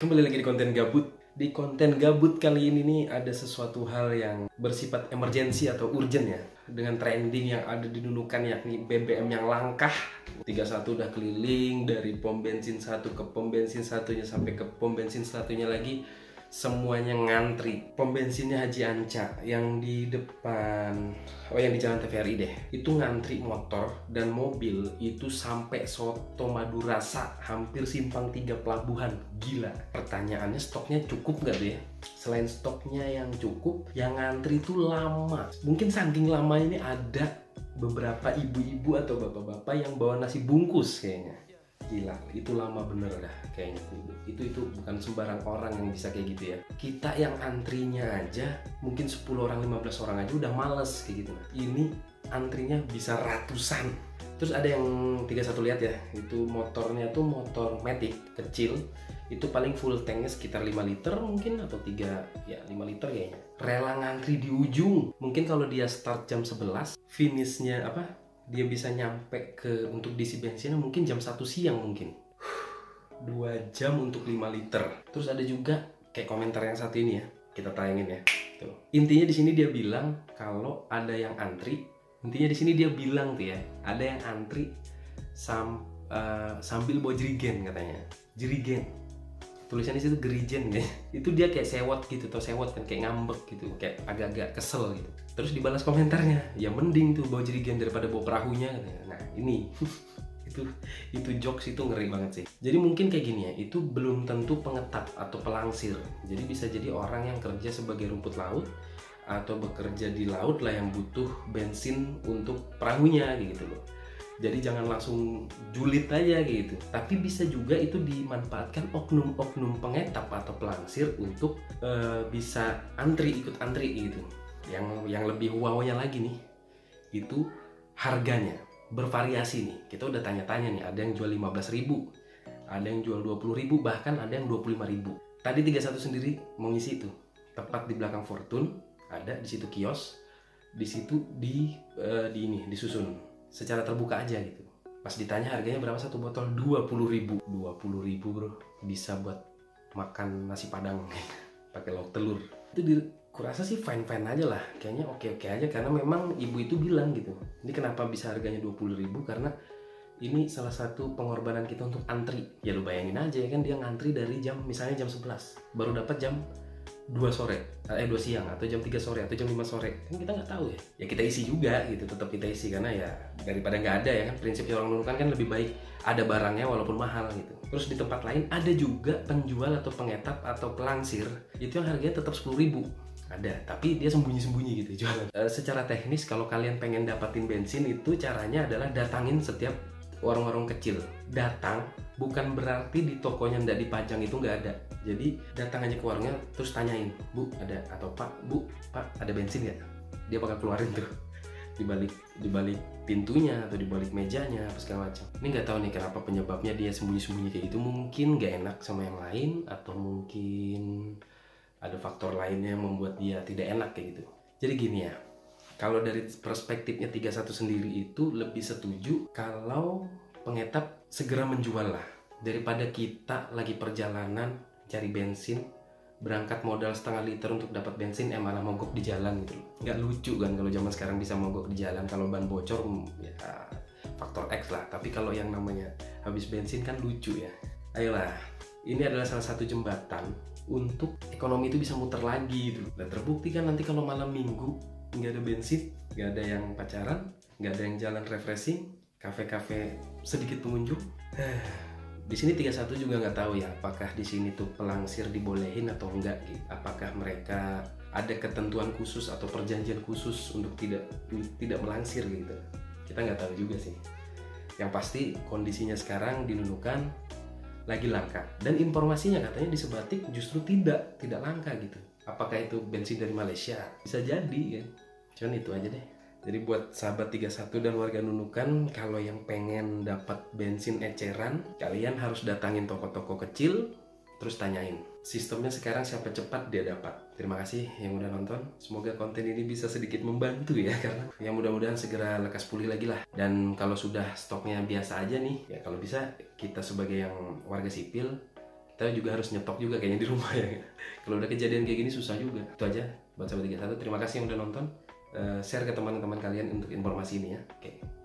Kembali lagi di konten gabut. Di konten gabut kali ini nih ada sesuatu hal yang bersifat emergensi atau urgent ya. Dengan trending yang ada di Nunukan yakni BBM yang langka. 31 udah keliling dari pom bensin satu ke pom bensin satunya sampai ke pom bensin satunya lagi. Semuanya ngantri. Pom bensinnya Haji Anca yang di depan, yang di Jalan TVRI deh, itu ngantri motor dan mobil itu sampai Soto Madurasa, hampir simpang 3 pelabuhan. Gila. Pertanyaannya, stoknya cukup nggak tuh ya? Selain stoknya yang cukup, yang ngantri itu lama. Mungkin saking lamanya ini ada beberapa ibu-ibu atau bapak-bapak yang bawa nasi bungkus kayaknya. Gila, itu lama bener dah kayaknya. Itu bukan sembarang orang yang bisa kayak gitu ya. Kita yang antrinya aja mungkin 10 orang, 15 orang aja udah males kayak gitu. Ini antrinya bisa ratusan. Terus ada yang 31 lihat ya, itu motornya tuh motor Matic kecil. Itu paling full tanknya sekitar 5 liter mungkin, atau 5 liter kayaknya. Rela ngantri di ujung. Mungkin kalau dia start jam 11, finishnya dia bisa nyampe ke untuk diisi bensinnya mungkin jam 1 siang mungkin. 2 jam untuk 5 liter. Terus ada juga kayak komentar yang satu ini ya, kita tayangin ya. Tuh. Intinya di sini dia bilang kalau ada yang antri. Intinya di sini dia bilang tuh ya, ada yang antri sambil bawa jerigen katanya. Jerigen. Tulisannya di situ gerijen ya. Itu dia kayak sewot gitu, atau sewot kan, kayak ngambek gitu, kayak agak-agak kesel gitu. Terus dibalas komentarnya, ya mending tuh bawa jerigen daripada bawa perahunya katanya. Nah ini itu jokes itu ngeri banget sih. Jadi mungkin kayak gini ya, itu belum tentu pengetap atau pelangsir. Jadi bisa jadi orang yang kerja sebagai rumput laut atau bekerja di laut lah yang butuh bensin untuk perahunya gitu loh. Jadi jangan langsung julid aja gitu. Tapi bisa juga itu dimanfaatkan oknum-oknum pengetap atau pelangsir untuk bisa ikut antri gitu. Yang lebih wownya lagi nih, itu harganya bervariasi nih. Kita udah tanya-tanya nih, ada yang jual 15.000, ada yang jual 20.000, bahkan ada yang 25.000. Tadi 31 sendiri mau ngisi itu, tepat di belakang Fortune, ada di situ kios, di situ disusun secara terbuka aja gitu. Pas ditanya harganya berapa satu botol, 20.000. 20.000 bro, bisa buat makan nasi padang pakai lauk telur. Itu kurasa sih fine-fine aja lah, kayaknya oke-oke aja, karena memang ibu itu bilang gitu. Ini kenapa bisa harganya 20.000, karena ini salah satu pengorbanan kita untuk antri. Ya lu bayangin aja ya kan, dia ngantri dari misalnya jam 11 baru dapat jam 2 siang atau jam 3 sore atau jam 5 sore. Kan kita nggak tahu ya. Ya kita isi juga gitu, tetap kita isi, karena ya daripada nggak ada ya kan. Prinsipnya orang Nunukan kan lebih baik ada barangnya walaupun mahal gitu. Terus di tempat lain ada juga penjual atau pengetap atau pelangsir itu yang harganya tetap 10.000. Ada, tapi dia sembunyi-sembunyi gitu jualan. Secara teknis kalau kalian pengen dapatin bensin itu caranya adalah datangin setiap warung-warung kecil. Datang bukan berarti di tokonya nggak dipajang, itu nggak ada. Jadi datang aja ke warungnya, terus tanyain, Bu ada, atau Pak ada bensin nggak? Dia bakal keluarin tuh di balik pintunya atau di balik mejanya apa segala macam. Ini nggak tahu nih kenapa penyebabnya dia sembunyi-sembunyi kayak gitu. Mungkin nggak enak sama yang lain, atau mungkin ada faktor lainnya yang membuat dia tidak enak kayak gitu. Jadi gini ya, kalau dari perspektifnya 31 sendiri itu lebih setuju kalau pengetap segera menjual lah, daripada kita lagi perjalanan cari bensin, berangkat modal setengah liter untuk dapat bensin, malah mogok di jalan gitu. Nggak lucu kan kalau zaman sekarang bisa mogok di jalan. Kalau ban bocor ya faktor X lah, tapi kalau yang namanya habis bensin kan lucu ya. Ayolah, ini adalah salah satu jembatan untuk ekonomi itu bisa muter lagi gitu. Dan terbukti kan nanti kalau malam minggu nggak ada bensin, nggak ada yang pacaran, nggak ada yang jalan refreshing, kafe-kafe sedikit pengunjung. Di sini 31 juga nggak tahu ya, apakah di sini tuh pelangsir dibolehin atau enggak gitu. Apakah mereka ada ketentuan khusus atau perjanjian khusus untuk tidak melangsir gitu. Kita nggak tahu juga sih. Yang pasti kondisinya sekarang di Nunukan lagi langka, dan informasinya katanya di Sebatik justru tidak langka gitu. Apakah itu bensin dari Malaysia? Bisa jadi kan. Cuman itu aja deh. Jadi buat sahabat 31 dan warga Nunukan, kalau yang pengen dapat bensin eceran, kalian harus datangin toko-toko kecil, terus tanyain. Sistemnya sekarang siapa cepat dia dapat. Terima kasih yang udah nonton. Semoga konten ini bisa sedikit membantu ya, karena ya mudah-mudahan segera lekas pulih lagi lah. Dan kalau sudah stoknya biasa aja nih, ya kalau bisa kita sebagai yang warga sipil, kita juga harus nyetok juga kayaknya di rumah ya. Kalau udah kejadian kayak gini susah juga. Itu aja buat Sobat 31. Terima kasih yang udah nonton. Share ke teman-teman kalian untuk informasi ini ya. Oke.